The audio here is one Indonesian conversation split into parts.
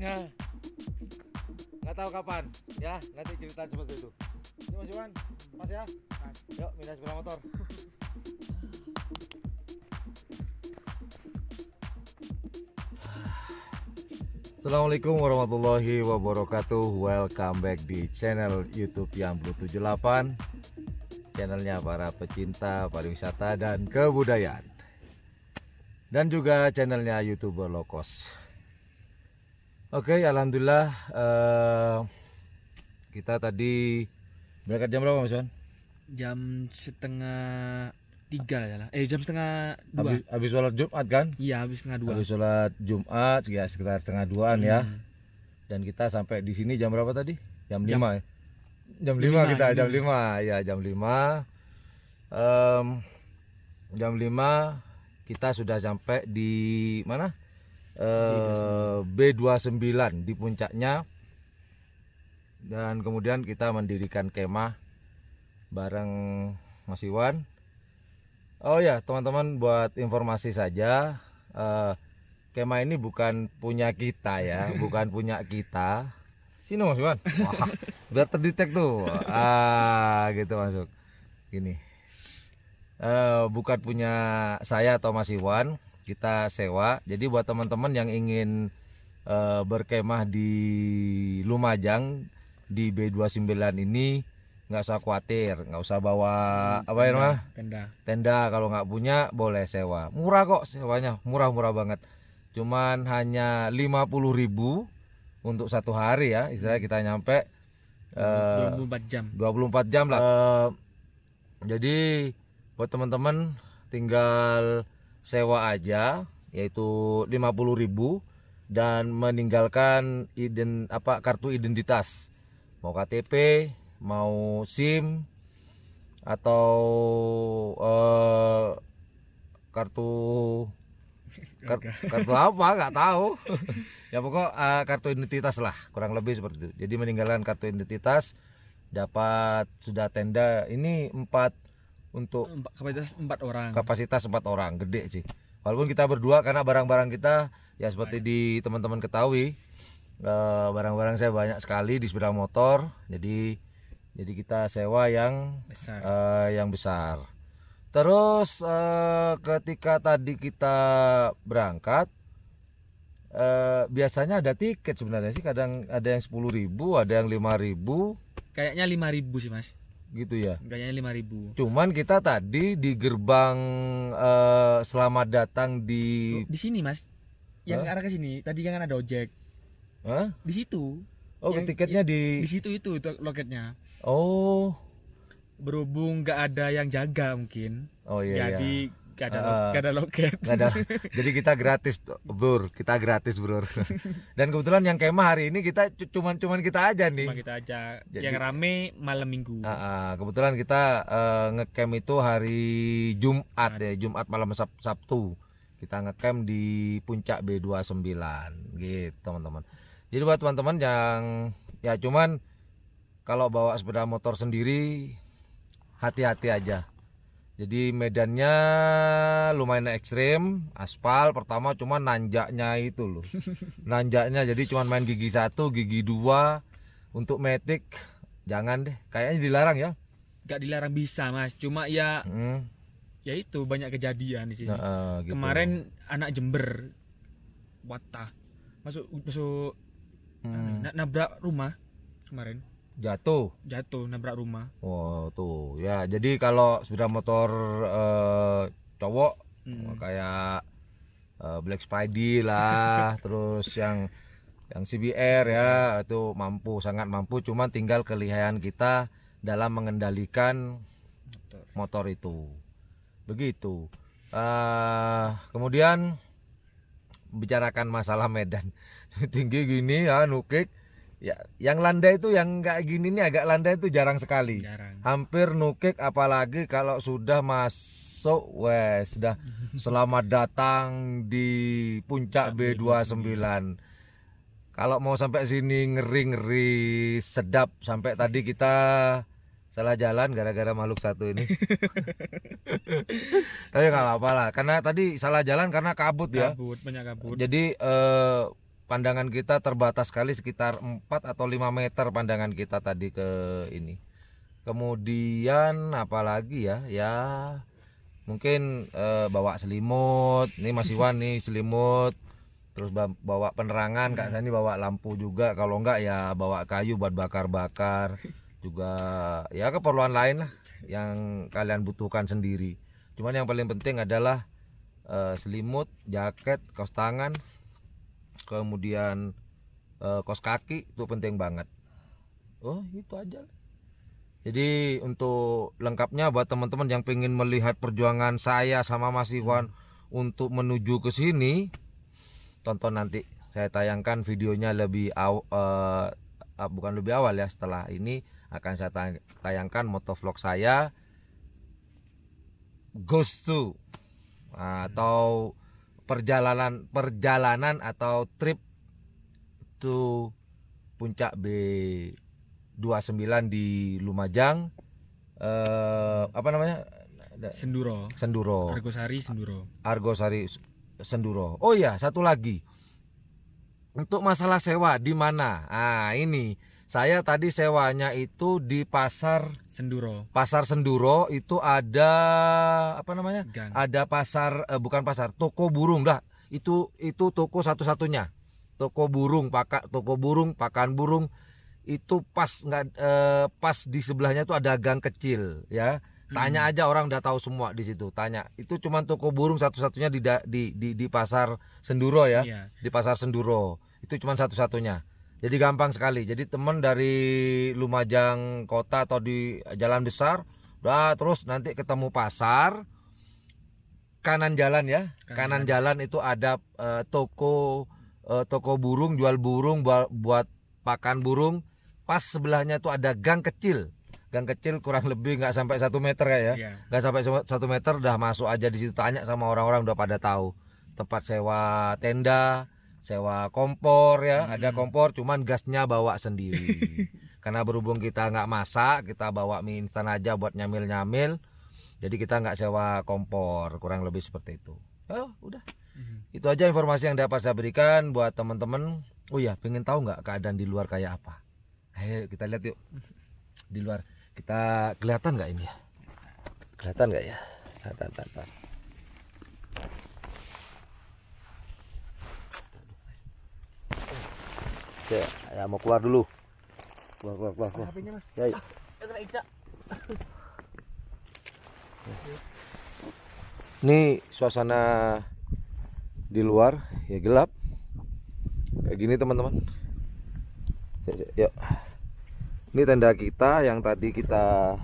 waktunya. Nggak tahu kapan, ya nanti cerita seperti itu. Ini Mas Iwan, Mas ya, Mas. Yuk pindah sepeda motor. Assalamualaikum warahmatullahi wabarakatuh. Welcome back di channel YouTube yang Blue 78. Channelnya para pecinta pariwisata dan kebudayaan. Dan juga channelnya YouTuber low cost. Oke, alhamdulillah kita tadi berangkat jam berapa Mas Wan? Jam setengah 3 lah. Jam setengah 2. Habis sholat Jumat kan? Iya, habis setengah 2. Habis sholat Jumat ya sekitar setengah 2-an ya. Dan kita sampai di sini jam berapa tadi? Jam 5 ya? Jam 5 kita, jam 5 ya, jam 5. Jam 5 kita sudah sampai di mana? B29 di puncaknya. Dan kemudian kita mendirikan kemah bareng Mas Iwan. Oh ya teman-teman, buat informasi saja, kemah ini bukan punya kita ya, bukan punya kita. Sini Mas Iwan. Wah, biar terdetek tuh. Gitu masuk. Gini. Bukan punya saya atau Mas Iwan, kita sewa. Jadi buat teman-teman yang ingin berkemah di Lumajang di B29 ini, nggak usah khawatir, nggak usah bawa apa ya mah? Tenda. Kalau nggak punya boleh sewa. Murah kok sewanya, murah banget. Cuman hanya 50.000 untuk satu hari ya. Istilahnya kita nyampe 24 jam lah. Jadi buat teman-teman tinggal sewa aja, yaitu 50.000 dan meninggalkan kartu identitas, mau KTP, mau SIM atau kartu apa nggak tahu. Ya pokok kartu identitas lah, kurang lebih seperti itu. Jadi meninggalkan kartu identitas, dapat sudah tenda ini 4 untuk kapasitas 4 orang, gede sih. Walaupun kita berdua karena barang-barang kita ya seperti di teman-teman ketahui, barang-barang saya banyak sekali di sepeda motor. Jadi kita sewa yang besar. Terus ketika tadi kita berangkat, biasanya ada tiket sebenarnya sih, kadang ada yang 10.000, ada yang 5.000. Kayaknya 5.000 sih Mas. Gitu ya. Kayaknya 5.000. Cuman kita tadi di gerbang selamat datang di sini Mas. Yang arah ke sini. Tadi kan ada ojek. Di situ. Oh, tiketnya di situ itu loketnya. Oh. Berhubung nggak ada yang jaga mungkin. Oh iya. Jadi nggak ada loket. Nggak ada. Jadi kita gratis, Bro. Kita gratis, Bro. Dan kebetulan yang kemah hari ini kita cuman kita aja nih. Cuma kita aja. Jadi, yang rame malam Minggu. Kebetulan kita ngecamp itu hari Jumat ya, Jumat malam Sabtu. Kita ngecamp di puncak B29 gitu, teman-teman. Jadi buat teman-teman yang ya cuman kalau bawa sepeda motor sendiri hati-hati aja. Jadi medannya lumayan ekstrim, aspal pertama, cuma nanjaknya itu loh. Nanjaknya jadi cuma main gigi 1, gigi 2. Untuk metik jangan deh, kayaknya dilarang ya. Gak dilarang, bisa Mas, cuma ya ya itu banyak kejadian di sini. Gitu. Kemarin anak Jember Watah masuk nabrak rumah kemarin. Jatuh nabrak rumah. Oh tuh ya, jadi kalau sepeda motor cowok kayak Black Spidey lah, terus yang CBR ya, itu sangat mampu, cuman tinggal kelihayan kita dalam mengendalikan motor itu. Begitu. Kemudian bicarakan masalah medan tinggi gini ya, nukik. Ya, yang landai itu yang kayak gini nih, agak landai itu jarang sekali. Hampir nukik, apalagi kalau sudah masuk sudah selamat datang di puncak B29. Kalau mau sampai sini ngeri sedap. Sampai tadi kita salah jalan gara-gara makhluk satu ini. Tapi nggak apa-apa lah, karena tadi salah jalan karena kabut ya. Banyak kabut. Jadi pandangan kita terbatas sekali, sekitar 4 atau 5 meter pandangan kita tadi ke ini. Kemudian apalagi ya, ya mungkin bawa selimut, ini Mas Iwan nih selimut, terus bawa penerangan, Kak Sani bawa lampu juga, kalau enggak ya bawa kayu buat bakar-bakar juga, ya keperluan lain lah yang kalian butuhkan sendiri. Cuman yang paling penting adalah selimut, jaket, kaos tangan, kemudian kaos kaki, itu penting banget. Oh itu aja. Jadi untuk lengkapnya buat teman-teman yang pengen melihat perjuangan saya sama Mas Iwan untuk menuju ke sini, tonton nanti. Saya tayangkan videonya bukan lebih awal ya, setelah ini akan saya tayangkan motovlog saya goes to atau perjalanan atau trip to puncak B29 di Lumajang, apa namanya, Senduro. Argosari Senduro. Oh ya, satu lagi untuk masalah sewa di mana. Nah ini saya tadi sewanya itu di pasar Senduro itu ada apa namanya? Gang. Ada pasar bukan pasar, toko burung dah. Itu toko satu-satunya. Toko burung, pakan burung itu pas pas di sebelahnya itu ada gang kecil ya. Tanya aja, orang udah tahu semua di situ. Tanya. Itu cuma toko burung satu-satunya di pasar Senduro ya. Iya. Di pasar Senduro. Itu cuma satu-satunya. Jadi gampang sekali. Jadi teman dari Lumajang kota atau di jalan besar, udah terus nanti ketemu pasar, kanan jalan ya. Kanan jalan itu ada toko burung, jual burung buat pakan burung. Pas sebelahnya itu ada gang kecil. Gang kecil kurang lebih nggak sampai 1 meter ya. Nggak sampai 1 meter, udah masuk aja di situ, tanya sama orang-orang udah pada tahu. Tempat sewa tenda, sewa kompor ya, ada kompor, cuman gasnya bawa sendiri. Karena berhubung kita nggak masak, kita bawa mie instan aja buat nyamil-nyamil. Jadi kita nggak sewa kompor, kurang lebih seperti itu. Oh udah, itu aja informasi yang dapat saya berikan buat teman-teman. Oh ya, pengen tahu nggak keadaan di luar kayak apa? Ayo kita lihat yuk di luar. Kita kelihatan nggak ini ya? Kelihatan nggak ya? Tar. Ya mau keluar dulu. Keluar. HP-nya Mas. Ya. Kena Ica. Ini suasana di luar ya, gelap. Kayak gini teman-teman. Yuk. Ini tenda kita yang tadi kita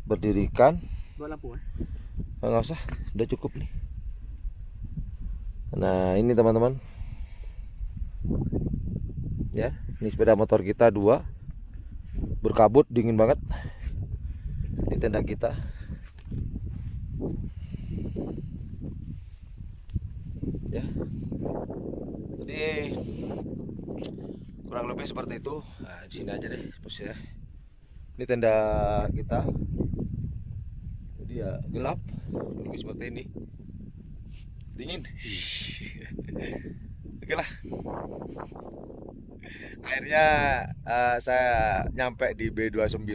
berdirikan. Bawa lampu ya? Nggak usah, udah cukup nih. Nah ini teman-teman. Ya, ini sepeda motor kita 2, berkabut, dingin banget. Ini tenda kita. Ya, jadi kurang lebih seperti itu. Nah, di sini aja deh posisinya. Ini tenda kita. Jadi ya gelap, lebih seperti ini. Dingin. Oke lah. Akhirnya saya nyampe di B29.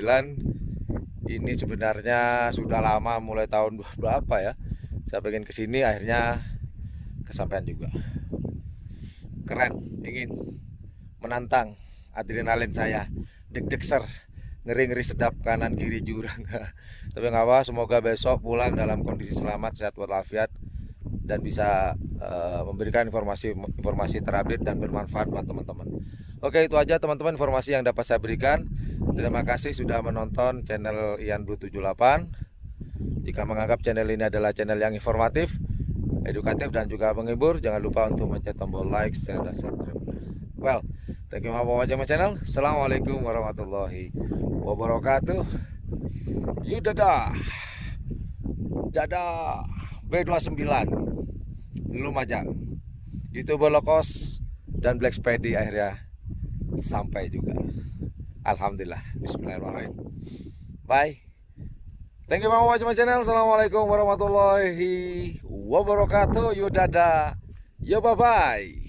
Ini sebenarnya sudah lama, mulai tahun berapa ya. Saya pengen kesini, akhirnya kesampaian juga. Keren, dingin, menantang, adrenalin saya, deg-degser, ngeri-ngeri sedap, kanan kiri jurang. Tapi nggak apa, semoga besok pulang dalam kondisi selamat, sehat walafiat, dan bisa memberikan informasi terupdate dan bermanfaat buat teman-teman. Oke, itu aja teman-teman informasi yang dapat saya berikan. Terima kasih sudah menonton channel Ian Blue 78. Jika menganggap channel ini adalah channel yang informatif, edukatif, dan juga menghibur, jangan lupa untuk mencet tombol like, share, dan subscribe. Well, thank you for watching my channel. Assalamualaikum warahmatullahi wabarakatuh. Dadah B29 Lumajang. YouTuber Lokos dan Black Spedy akhirnya sampai juga. Alhamdulillah. Bismillahirrahmanirrahim. Bye. Thank you for watching my channel. Assalamualaikum warahmatullahi wabarakatuh. Dadah. Bye bye.